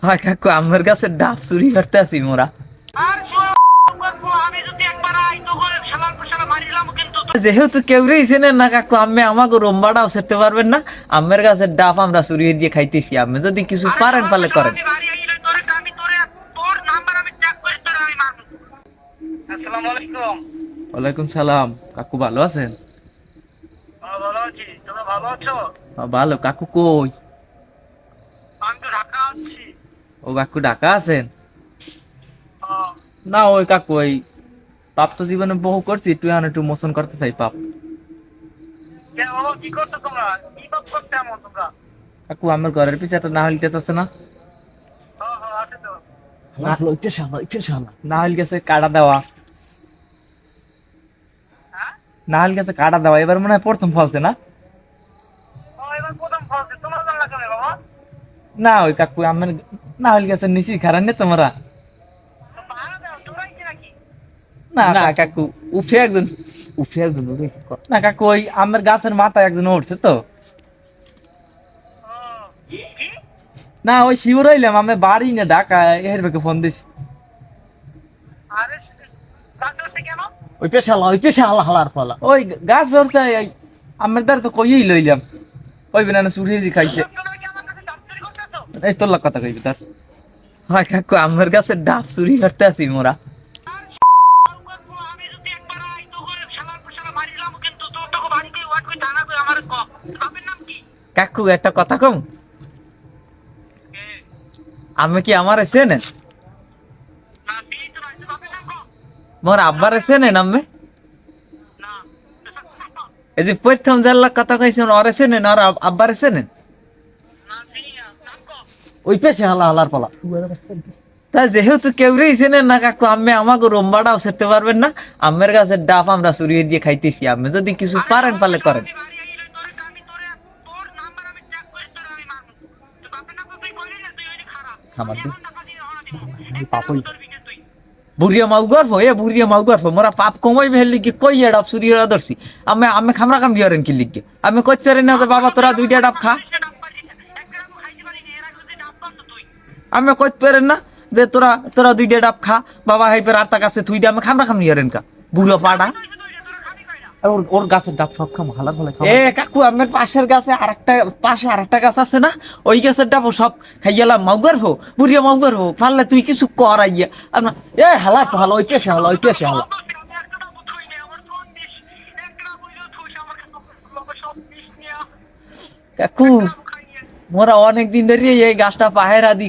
হয় কাকু আমার কাছে ডাব চুরি করতে আসি মোরা। যেহেতু কেউ চেনেন না কাকু, আমি আমাকে রম্বাটাও সেরতে পারবেন না। আমের কাছে ডাব আমরা চুরি দিয়ে খাইতেছি, আপনি যদি কিছু পারেন পারলে করেন। আসসালামু আলাইকুম। ওয়ালাইকুম সালাম। কাকু ভালো আছেন? ভালো আছি, তোমরা ভালো আছো? ভালো। কাকু কই? আমি তো ঢাকা আছি। ও কাকু ঢাকা আছেন? আহ, না ওই কাকু ওই পাপ তো জীবনে বহু করছি, তুই একটু মোচন করতে চাই পাপ। কে বাবা, কি করছো তোমরা? কি পাপ করতে এমন তোমরা? কাকু আমার ঘরের পিছে একটা নাহল গাছ আছে না? হ্যাঁ হ্যাঁ, আছে তো। নাহল গাছে কাটা দেওয়া, হ্যাঁ, নাহল গাছে কাটা দেওয়া এবার মনে হয় প্রথম ফলছে না? ও এবার প্রথম ফলছে, তোমরা জানলা কেন বাবা? না ওই কাকু আমার নাহল গাছের নিচে খারান না তোমরা? তো পাহারা দাও, তোমরাই কি নাকি? না না কাকু, উঠে একজন, না কাকু ওই আমার গাছের মাথায় একজন উঠছে তো। ও, কি? না ওই শিওর হইলাম, আমি বাড়ি না ঢাকা এর বেকে ফোন দিছি। আরে গাছ উঠছে কেন? ওই গাছ ধরছে আমার দ্বারা তো কইই লইলাম, ওই বিনা চুরি খাইছে। তোমরা কি আমার কাছে ডাব চুরি করতেছো? এই তোর কথা কইবি তার। হয় কাকু আমার কাছে ডাব চুরি করতে আসি মোরা। আমি যদি একবার আই তো করে শালার শালা মারি দিলাম, কিন্তু তোর তো বাড়িতে ওয়াট কই থানা কই আমার ক। বাপের নাম কি? কাকু একটা কথা কম, এ, আমি কি আমার চেনেন? না বিয়ে তো নাই, তো বাপের নাম ক। মোর আব্বার চেনেন আমি? না। এই যে প্রথম জেলার কথা কইছেন ওরে চেনেন, আর আব্বার চেনেন? না চিনি না, নাম ক। ওই পেছে হালার পালা। তা যেহেতু কেউ চেনেন না কাকু, আমি আমাকে রম্বাটাও সেরতে পারবেন না। আমের গাছের ডাব আমরা চুরি দিয়ে খাইতেছি, আপনি যদি কিছু পারেন পারলে করেন। আমি বাড়ি আইলে তোর নাম্বার আমি ট্র্যাক করে তোর আমি মারবো। তো বাপের নাম তো তুই বললি না, তুই ওইটা খারাপ। খাবার আমি দি এখন টাকা দিয়ে রওনা দিব। একটা নাম তোর বিকে তুই। বুড়িয়া মাউ গর্ভ বুড়িয়া মাউ গর্ভ মোরা পাপ কমাই ভেলি কি কই ডাব চুরি ধরছি। আমি আমি খামরা কাম দিয়ারেন কি লিখে আমি কচ্চারি না যে বাবা তোরা দুইটা ডাব খা। ডাব পাইছিস। এক গ্রামও খাইতে পারিনি, এর আগে যদি ডাব পারতো তুই। আমি কইতে পারেন না যে তোরা তোরা দুইটা ডাব খা, বাবা হাইপের আটটা কাছে থুই দিয়ে আমি খামরা খাম নিয়ারেন কা বুড়ো পাড়া। তুই শুধু ওইটা তোরা খাবি কইরা। আর ওর গাছের ডাব সব খাম হালার ফলে এ কাকু আমার পাশের গাছে আরেকটা গাছ আছে না, ওই গাছের ডাব সব খাইয়ালাম মাউগার হো বুড়িয়া মাউগার হো পারলে তুই কিছু কর আইয়া আর না। এ হালা তো হালা ওই পেশে হালা ওই পেশে হালা। আমি একটা ডাবও থুই নাই, আমার কোন বিষ? একটা ডাব হইলেও থুইস আমার কাছে, সব বিষ নিয়া। কাকু একটা ডাবও খাই নিয়ে। মোরা অনেক দিন ধরে এই গাছটা পাহেরা দি